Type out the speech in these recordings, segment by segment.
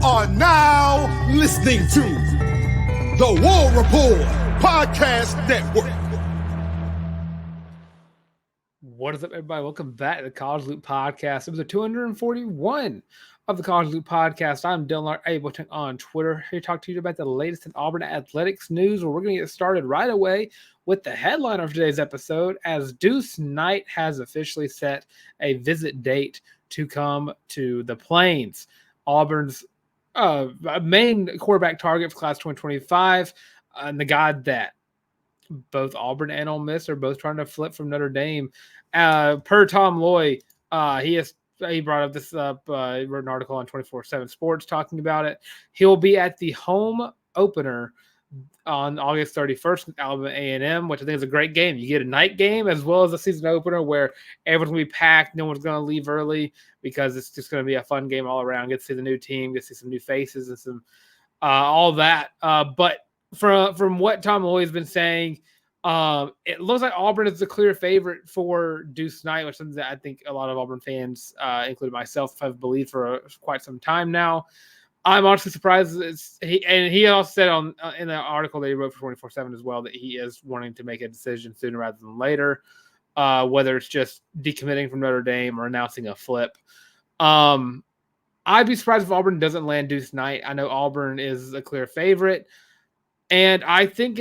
are now listening to the War Report Podcast Network. What is up, everybody? Welcome back to the College Loop Podcast. It was 241 of the College Loop Podcast. I'm Dylan Larck on Twitter, here to talk to you about the latest in Auburn athletics news. Where we're going to get started right away with the headliner of today's episode, as Deuce Knight has officially set a visit date to come to the Plains. Auburn's main quarterback target for class 2025, and the guy that both Auburn and Ole Miss are both trying to flip from Notre Dame. Per Tom Loy, he brought up this up, wrote an article on 24/7 Sports talking about it. He'll be at the home opener on August 31st with Alabama A&M, which I think is a great game. You get a night game as well as a season opener where everyone's going to be packed. No one's going to leave early because it's just going to be a fun game all around. Get to see the new team, get to see some new faces and some all that. But from what Tom Loy has been saying, it looks like Auburn is the clear favorite for Deuce Knight, which is something that I think a lot of Auburn fans, including myself, have believed for quite some time now. I'm honestly surprised. He also said in the article that he wrote for 24/7 as well that he is wanting to make a decision sooner rather than later, whether it's just decommitting from Notre Dame or announcing a flip. I'd be surprised if Auburn doesn't land Deuce Knight. I know Auburn is a clear favorite, and I think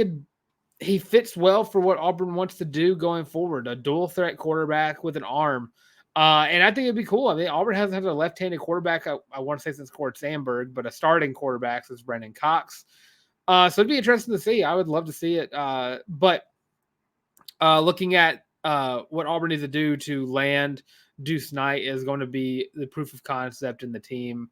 he fits well for what Auburn wants to do going forward, a dual threat quarterback with an arm. And I think it'd be cool. I mean, Auburn hasn't had a left-handed quarterback, I want to say, since Cord Sandberg, but a starting quarterback since Brendan Cox. So it'd be interesting to see. I would love to see it. But looking at what Auburn needs to do to land Deuce Knight is going to be the proof of concept in the team.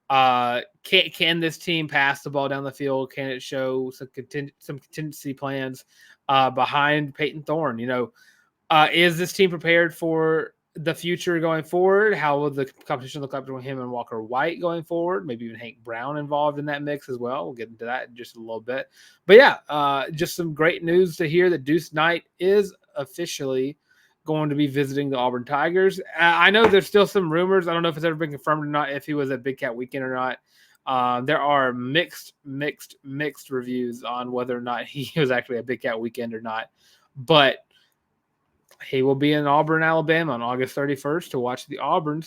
Can this team pass the ball down the field? Can it show some contingency plans behind Peyton Thorne? Is this team prepared for the future going forward? How will the competition look like between him and Walker White going forward? Maybe even Hank Brown involved in that mix as well. We'll get into that in just a little bit. But yeah, just some great news to hear that Deuce Knight is officially going to be visiting the Auburn Tigers. I know there's still some rumors. I don't know if it's ever been confirmed or not, if he was at Big Cat Weekend or not. There are mixed reviews on whether or not he was actually at Big Cat Weekend or not. But he will be in Auburn, Alabama on August 31st to watch the Auburn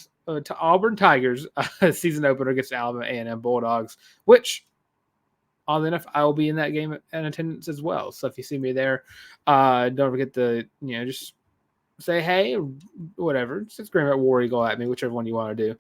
Tigers season opener against Alabama A&M Bulldogs, which, oddly enough, I will be in that game in attendance as well. So if you see me there, don't forget to just say hey, or whatever. Just scream at War Eagle at me, whichever one you want to do.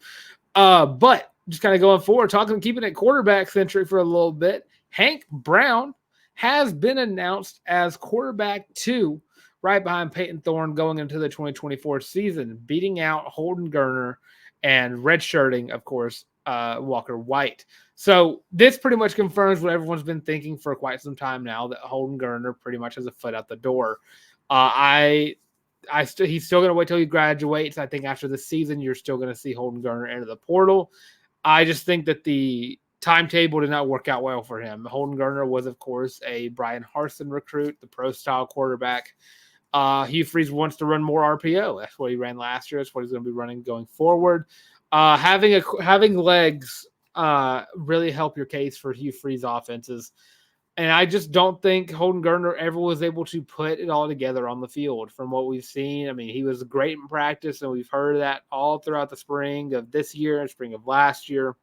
But just kind of going forward, keeping it quarterback centric for a little bit. Hank Brown has been announced as quarterback 2, right behind Peyton Thorne going into the 2024 season, beating out Holden Geriner and redshirting, of course, Walker White. So this pretty much confirms what everyone's been thinking for quite some time now, that Holden Geriner pretty much has a foot out the door. He's still going to wait till he graduates. I think after the season, you're still going to see Holden Geriner enter the portal. I just think that the timetable did not work out well for him. Holden Geriner was, of course, a Brian Harsin recruit, the pro-style quarterback. Hugh Freeze wants to run more RPO. That's what he ran last year. That's what he's going to be running going forward. Having legs really help your case for Hugh Freeze offenses. And I just don't think Holden Geriner ever was able to put it all together on the field from what we've seen. I mean, he was great in practice, and we've heard that all throughout the spring of this year and spring of last year,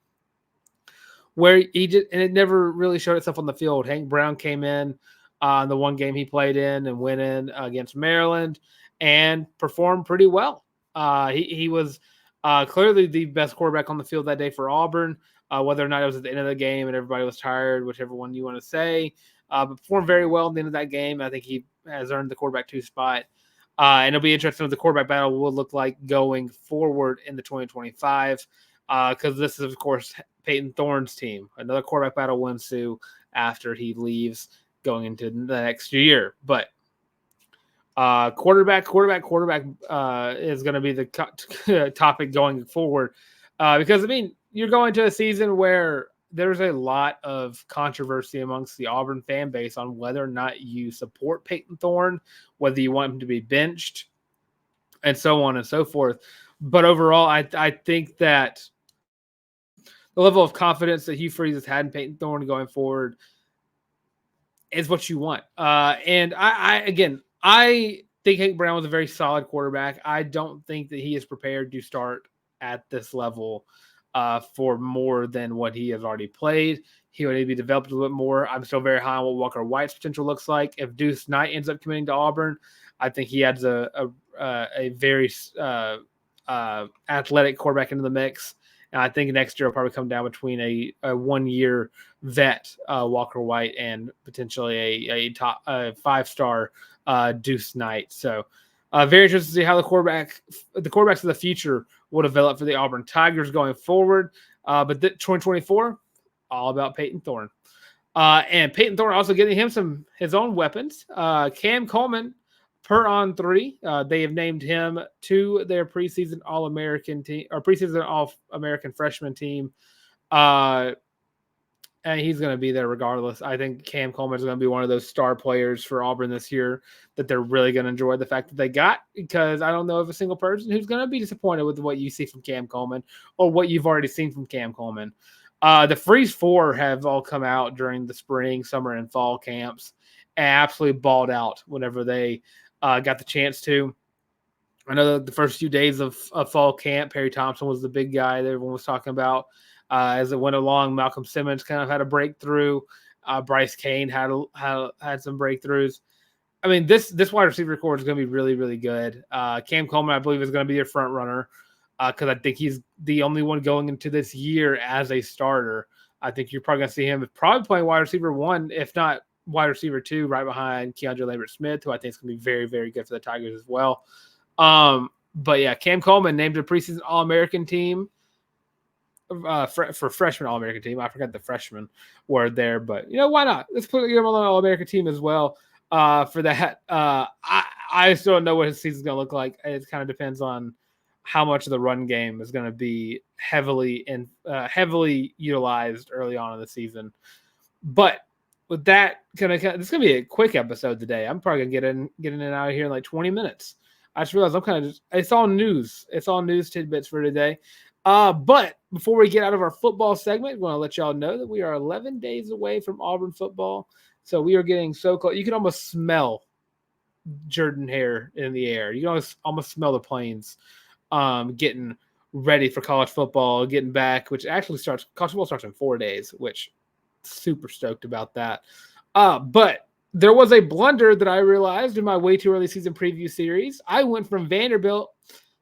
where and it never really showed itself on the field. Hank Brown came in the one game he played in and went in against Maryland and performed pretty well. He was clearly the best quarterback on the field that day for Auburn. Whether or not it was at the end of the game and everybody was tired, whichever one you want to say, but performed very well at the end of that game. I think he has earned the quarterback 2 spot. And it'll be interesting what the quarterback battle will look like going forward in the 2025, because this is, of course, Peyton Thorne's team. Another quarterback battle will ensue after he leaves going into the next year. But quarterback is going to be the topic going forward, because, I mean, you're going to a season where there's a lot of controversy amongst the Auburn fan base on whether or not you support Peyton Thorne, whether you want him to be benched, and so on and so forth. But overall, I think that the level of confidence that Hugh Freeze has had in Peyton Thorne going forward is what you want. And I think Hank Brown was a very solid quarterback. I don't think that he is prepared to start at this level for more than what he has already played. He would need to be developed a little bit more. I'm still very high on what Walker White's potential looks like. If Deuce Knight ends up committing to Auburn, I think he adds a very athletic quarterback into the mix. And I think next year will probably come down between a 1-year vet, Walker White, and potentially a top 5-star Deuce Knight. So very interested to see how the quarterbacks of the future will develop for the Auburn Tigers going forward. But 2024, all about Peyton Thorne. And Peyton Thorne also getting him his own weapons. Cam Coleman, per on 3. They have named him to their preseason All-American team or preseason All-American freshman team. And he's going to be there regardless. I think Cam Coleman is going to be one of those star players for Auburn this year that they're really going to enjoy the fact that they got, because I don't know of a single person who's going to be disappointed with what you see from Cam Coleman or what you've already seen from Cam Coleman. The Freeze 4 have all come out during the spring, summer, and fall camps and absolutely balled out whenever they got the chance to. I know the first few days of fall camp, Perry Thompson was the big guy that everyone was talking about. As it went along, Malcolm Simmons kind of had a breakthrough. Bryce Kane had some breakthroughs. I mean, this wide receiver core is going to be really, really good. Cam Coleman, I believe, is going to be your front runner because I think he's the only one going into this year as a starter. I think you're probably going to see him probably playing wide receiver 1, if not wide receiver 2, right behind Keandre Lambert-Smith, who I think is going to be very, very good for the Tigers as well. But yeah, Cam Coleman named a preseason All-American team. For freshman All-American team. I forgot the freshmen were there, but why not? Let's put him on the All-American team as well. For that, I still don't know what his season's going to look like. It kind of depends on how much of the run game is going to be heavily utilized early on in the season. But with that, this is going to be a quick episode today. I'm probably going to get in and out of here in like 20 minutes. I just realized it's all news. It's all news tidbits for today. But before we get out of our football segment, I want to let y'all know that we are 11 days away from Auburn football. So we are getting so close. You can almost smell Jordan Hare in the air. You can almost smell the planes getting ready for college football, getting back, which actually college football starts in 4 days, which super stoked about that. But there was a blunder that I realized in my way too early season preview series. I went from Vanderbilt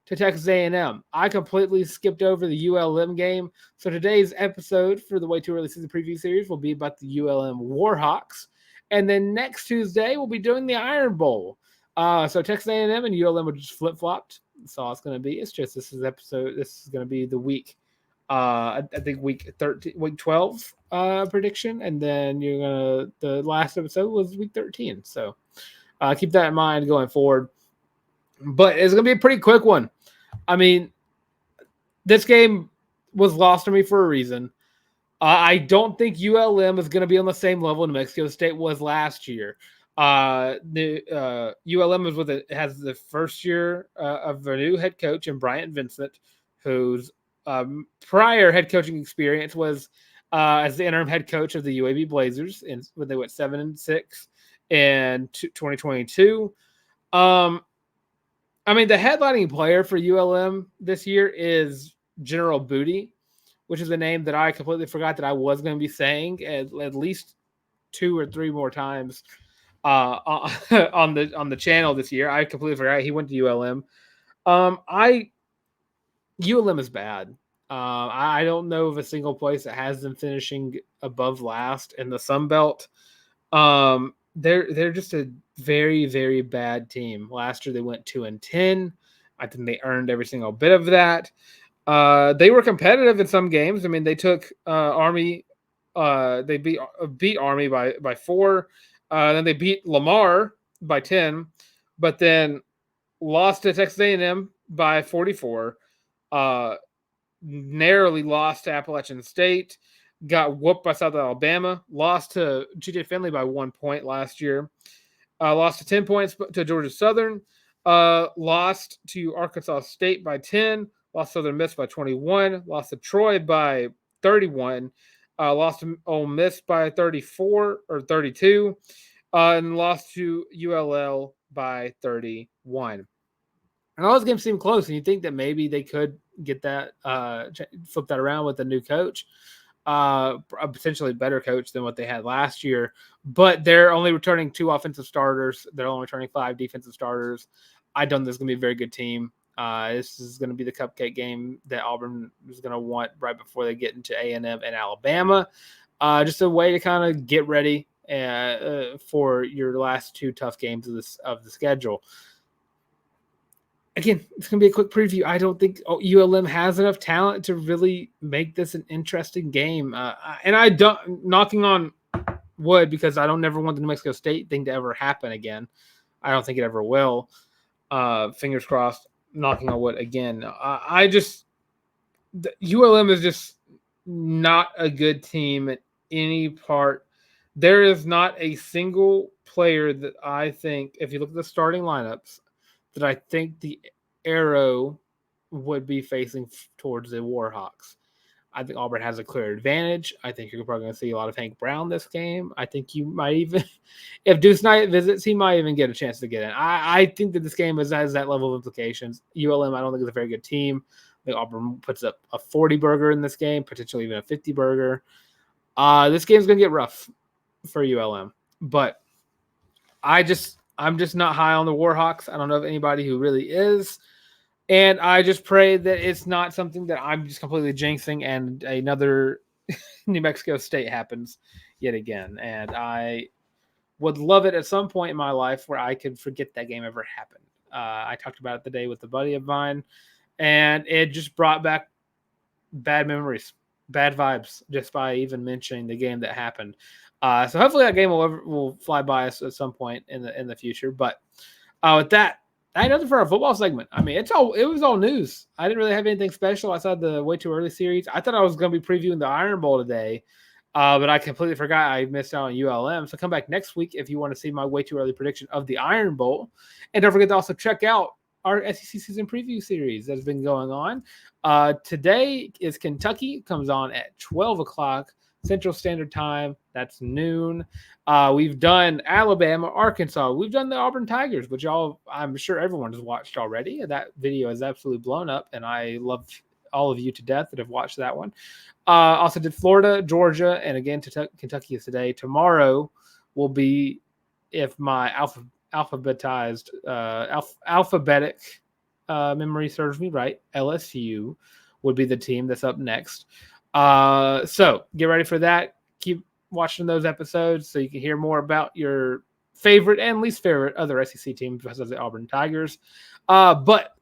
to Texas A&M. I completely skipped over the ULM game. So today's episode for the Way Too Early Season Preview Series will be about the ULM Warhawks. And then next Tuesday, we'll be doing the Iron Bowl. So Texas A&M and ULM are just flip-flopped. That's all it's going to be. It's just this is going to be the week. I think week 12 prediction. And then the last episode was week 13. So keep that in mind going forward. But it's going to be a pretty quick one. I mean, this game was lost to me for a reason. I don't think ULM is going to be on the same level New Mexico State was last year. The ULM has the first year of a new head coach in Bryant Vincent, whose prior head coaching experience was as the interim head coach of the UAB Blazers when they went 7-6 in 2022. I mean, the headlining player for ULM this year is General Booty, which is a name that I completely forgot that I was going to be saying at least 2 or 3 more times on the channel this year. I completely forgot he went to ULM. ULM is bad. I don't know of a single place that has them finishing above last in the Sun Belt. They're just a very, very bad team. Last year they went 2-10. I think they earned every single bit of that. They were competitive in some games. I mean, they took Army. They beat Army by 4. Then they beat Lamar by 10, but then lost to Texas A&M by 44. Narrowly lost to Appalachian State. Got whooped by South Alabama. Lost to G.J. Finley by 1 point last year. Lost to 10 points to Georgia Southern. Lost to Arkansas State by 10. Lost to Southern Miss by 21. Lost to Troy by 31. Lost to Ole Miss by 34 or 32. And lost to ULL by 31. And all those games seem close, and you think that maybe they could get that, flip that around with a new coach, a potentially better coach than what they had last year. But they're only returning 2 offensive starters. They're only returning 5 defensive starters. I don't think this is going to be a very good team. This is going to be the cupcake game that Auburn is going to want right before they get into A&M and Alabama. Just a way to kind of get ready for your last 2 tough games of the schedule. Again, it's going to be a quick preview. I don't think ULM has enough talent to really make this an interesting game. And I don't, knocking on wood, because I don't never want the New Mexico State thing to ever happen again. I don't think it ever will. Fingers crossed, knocking on wood again. ULM is just not a good team at any part. There is not a single player that I think, if you look at the starting lineups, that I think the arrow would be facing towards the Warhawks. I think Auburn has a clear advantage. I think you're probably going to see a lot of Hank Brown this game. I think you might even, if Deuce Knight visits, he might even get a chance to get in. I think that this game has that level of implications. ULM, I don't think is a very good team. I think Auburn puts up a 40 burger in this game, potentially even a 50 burger. This game's going to get rough for ULM, but I'm just not high on the Warhawks. I don't know of anybody who really is. And I just pray that it's not something that I'm just completely jinxing and another New Mexico State happens yet again. And I would love it at some point in my life where I could forget that game ever happened. I talked about it today with a buddy of mine, and it just brought back bad memories, bad vibes, just by even mentioning the game that happened. So hopefully that game will fly by us at some point in the future. But with that, I had nothing for our football segment. I mean, it was all news. I didn't really have anything special outside the Way Too Early series. I thought I was going to be previewing the Iron Bowl today, but I completely forgot I missed out on ULM. So come back next week if you want to see my Way Too Early prediction of the Iron Bowl. And don't forget to also check out our SEC season preview series that has been going on. Today is Kentucky. It comes on at 12 o'clock Central Standard Time. That's noon. We've done Alabama, Arkansas. We've done the Auburn Tigers, which I'm sure everyone has watched already. That video is absolutely blown up, and I love all of you to death that have watched that one. Also did Florida, Georgia, and again, Kentucky is today. Tomorrow will be, if my alphabetic memory serves me right, LSU would be the team that's up next. So get ready for that. Keep watching those episodes so you can hear more about your favorite and least favorite other SEC teams besides the Auburn Tigers. But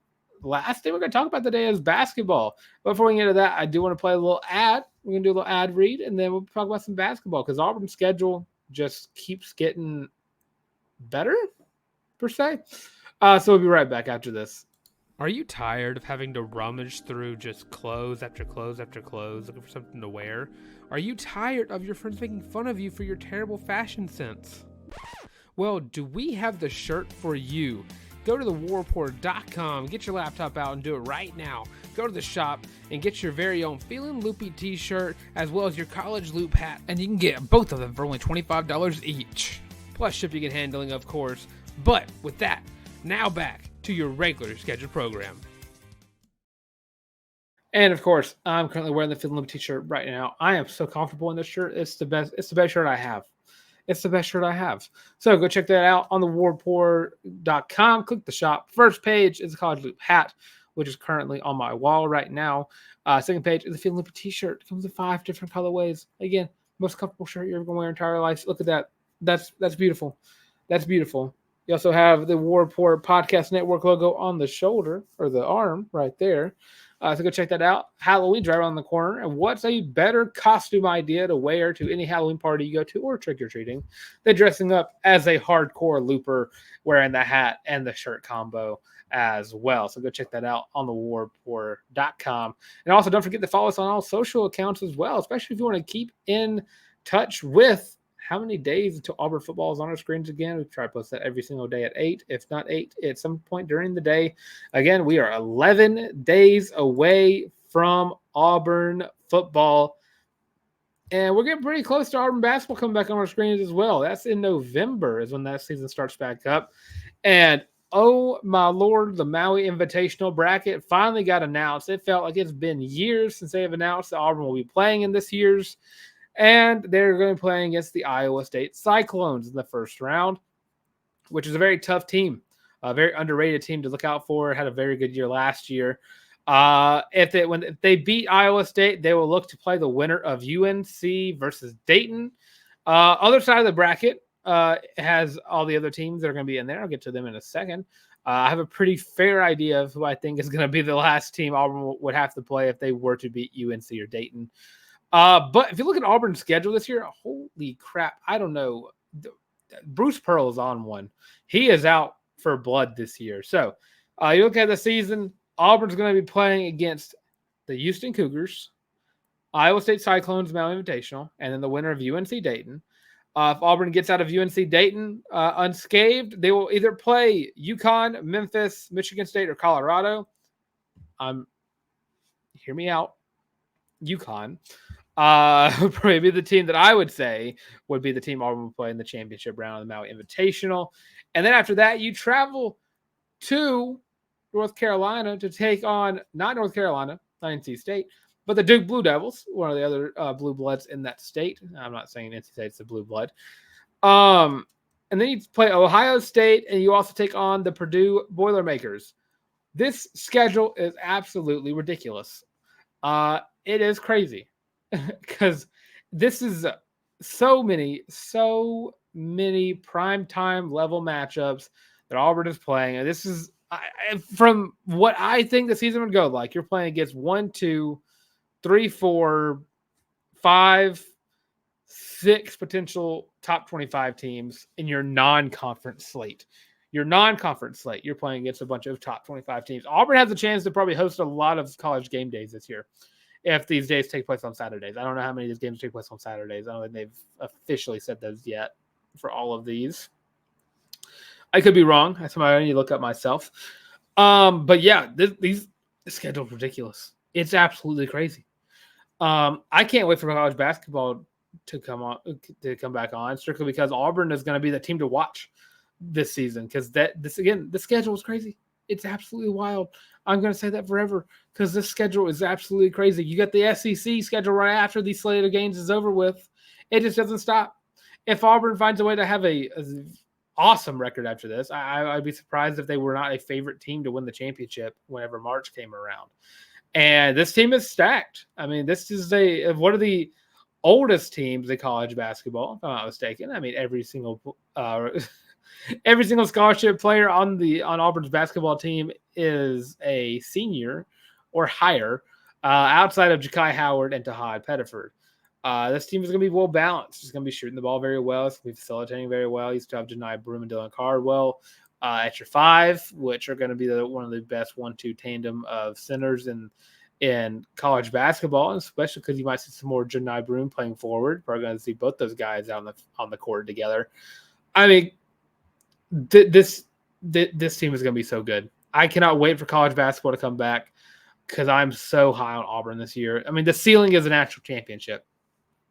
last thing we're going to talk about today is basketball. But before we get into that, I do want to play a little ad. We're going to do a little ad read, and then we'll talk about some basketball because Auburn's schedule just keeps getting better, per se. So we'll be right back after this. Are you tired of having to rummage through just clothes after clothes after clothes, looking for something to wear? Are you tired of your friends making fun of you for your terrible fashion sense? Well, do we have the shirt for you? Go to thewarreport.com, get your laptop out and do it right now. Go to the shop and get your very own Feelin' Loopy t-shirt as well as your college loop hat, and you can get both of them for only $25 each. Plus shipping and handling, of course. But with that, now back to your regular scheduled program. And of course, I'm currently wearing the Feelin' Loopy t-shirt right now. I am so comfortable in this shirt. It's the best shirt I have. It's the best shirt I have. So go check that out on thewarreport.com. Click the shop. First page is the college loop hat, which is currently on my wall right now. Second page is the Feelin' Loopy t-shirt. It comes in 5 different colorways. Again, most comfortable shirt you're ever going to wear your entire life. Look at that. That's beautiful. That's beautiful. You also have the War Report Podcast Network logo on the shoulder or the arm right there. So go check that out. Halloween's right around the corner. And what's a better costume idea to wear to any Halloween party you go to or trick-or-treating than dressing up as a hardcore looper wearing the hat and the shirt combo as well. So go check that out on thewarreport.com. And also don't forget to follow us on all social accounts as well, especially if you want to keep in touch with how many days until Auburn football is on our screens again. We try to post that every single day at 8, if not 8, at some point during the day. Again, we are 11 days away from Auburn football. And we're getting pretty close to Auburn basketball coming back on our screens as well. That's in November is when that season starts back up. And oh my Lord, the Maui Invitational bracket finally got announced. It felt like it's been years since they have announced that Auburn will be playing in this year's. And they're going to be playing against the Iowa State Cyclones in the first round, which is a very tough team, a very underrated team to look out for. Had a very good year last year. If they beat Iowa State, they will look to play the winner of UNC versus Dayton. Other side of the bracket has all the other teams that are going to be in there. I'll get to them in a second. I have a pretty fair idea of who I think is going to be the last team Auburn would have to play if they were to beat UNC or Dayton. But if you look at Auburn's schedule this year, holy crap, I don't know. Bruce Pearl is on one. He is out for blood this year. So you look at the season, Auburn's going to be playing against the Houston Cougars, Iowa State Cyclones, Maui Invitational, and then the winner of UNC Dayton. If Auburn gets out of UNC Dayton unscathed, they will either play UConn, Memphis, Michigan State, or Colorado. Hear me out. UConn. Probably the team that I would say would be the team Auburn would play in the championship round of the Maui Invitational. And then after that, you travel to North Carolina to take on, not North Carolina, not NC State, but the Duke Blue Devils, one of the other blue bloods in that state. I'm not saying NC State's the blue blood. And then you play Ohio State, and you also take on the Purdue Boilermakers. This schedule is absolutely ridiculous. It is crazy because this is so many primetime level matchups that Auburn is playing. And this is from what I think the season would go like. You're playing against 1, 2, 3, 4, 5, 6 potential top 25 teams in your non-conference slate. You're playing against a bunch of top 25 teams. Auburn has a chance to probably host a lot of college game days this year if these days take place on Saturdays. I don't know how many of these games take place on Saturdays. I don't think they've officially said those yet for all of these. I could be wrong. That's something I need to look up myself. But yeah, the schedule's ridiculous. It's absolutely crazy. I can't wait for college basketball to come back on, strictly because Auburn is going to be the team to watch this season, because the schedule is crazy. It's absolutely wild. I'm going to say that forever because this schedule is absolutely crazy. You got the SEC schedule right after the slate of games is over with. It just doesn't stop. If Auburn finds a way to have a awesome record after this, I'd be surprised if they were not a favorite team to win the championship whenever March came around. And this team is stacked. I mean, this is one of the oldest teams in college basketball, if I'm not mistaken. I mean, every single scholarship player on Auburn's basketball team is a senior or higher, outside of Ja'Kai Howard and Tahad Pettiford. This team is going to be well balanced. It's going to be shooting the ball very well. It's going to be facilitating very well. You still have Janai Broom and Dylan Cardwell at your 5, which are going to be one of the best 1-2 tandem of centers in college basketball, and especially because you might see some more Janai Broom playing forward. We're going to see both those guys out on the court together. I mean, this team is going to be so good. I cannot wait for college basketball to come back because I'm so high on Auburn this year. I mean, the ceiling is a national championship.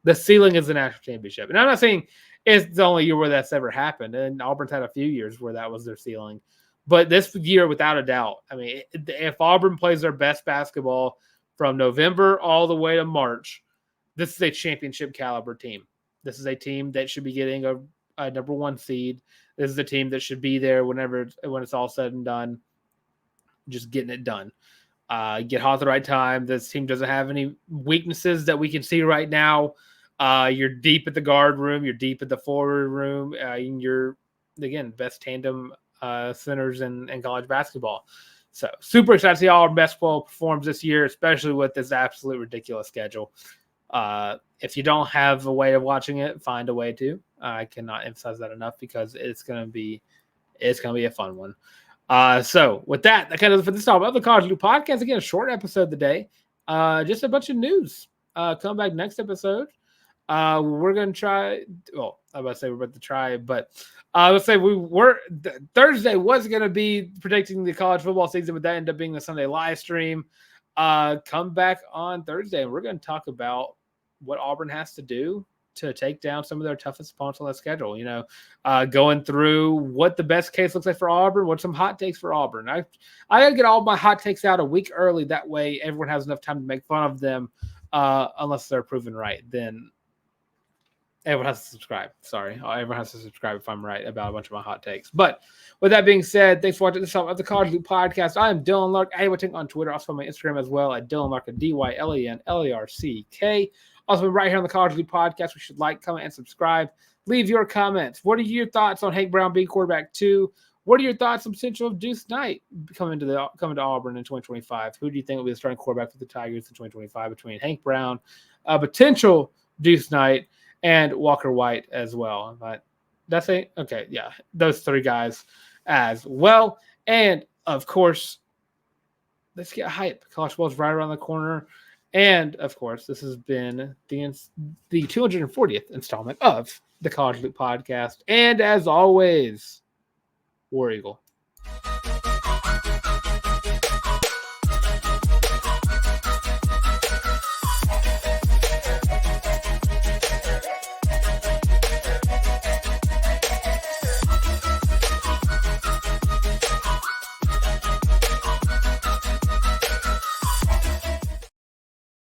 And I'm not saying it's the only year where that's ever happened. And Auburn's had a few years where that was their ceiling. But this year, without a doubt, I mean, if Auburn plays their best basketball from November all the way to March, this is a championship caliber team. This is a team that should be getting a number 1 seed. This is a team that should be there when it's all said and done, just getting it done. Get hot at the right time. This team doesn't have any weaknesses that we can see right now. You're deep at the guard room. You're deep at the forward room. You're, again, best tandem centers in college basketball. So super excited to see how Auburn basketball performs this year, especially with this absolute ridiculous schedule. If you don't have a way of watching it, find a way to. I cannot emphasize that enough because it's gonna be a fun one. So with that kind of for this time of the College Loop Podcast, again, a short episode today. Just a bunch of news. Come back next episode. We're gonna try. Well, I'm about to say we're about to try, but let's say Thursday was gonna be predicting the college football season, but that ended up being the Sunday live stream. Come back on Thursday, and we're gonna talk about what Auburn has to do to take down some of their toughest opponents on the schedule. Going through what the best case looks like for Auburn, what some hot takes for Auburn. I got to get all my hot takes out a week early. That way everyone has enough time to make fun of them, unless they're proven right. Then everyone has to subscribe. Sorry. Everyone has to subscribe if I'm right about a bunch of my hot takes. But with that being said, thanks for watching this episode of the College Loop Podcast. I am Dylan Larck. I am on Twitter, also on my Instagram as well at Dylan Larck, DYLANLARCK. Also, right here on the College Loop Podcast, we should like, comment, and subscribe. Leave your comments. What are your thoughts on Hank Brown being quarterback 2? What are your thoughts on the potential of Deuce Knight coming to Auburn in 2025? Who do you think will be the starting quarterback for the Tigers in 2025 between Hank Brown, potential Deuce Knight, and Walker White as well? But that's it. Okay, yeah, those 3 guys as well. And of course, let's get hype. College football is right around the corner. And of course, this has been the 240th installment of the College Loop Podcast. And as always, War Eagle.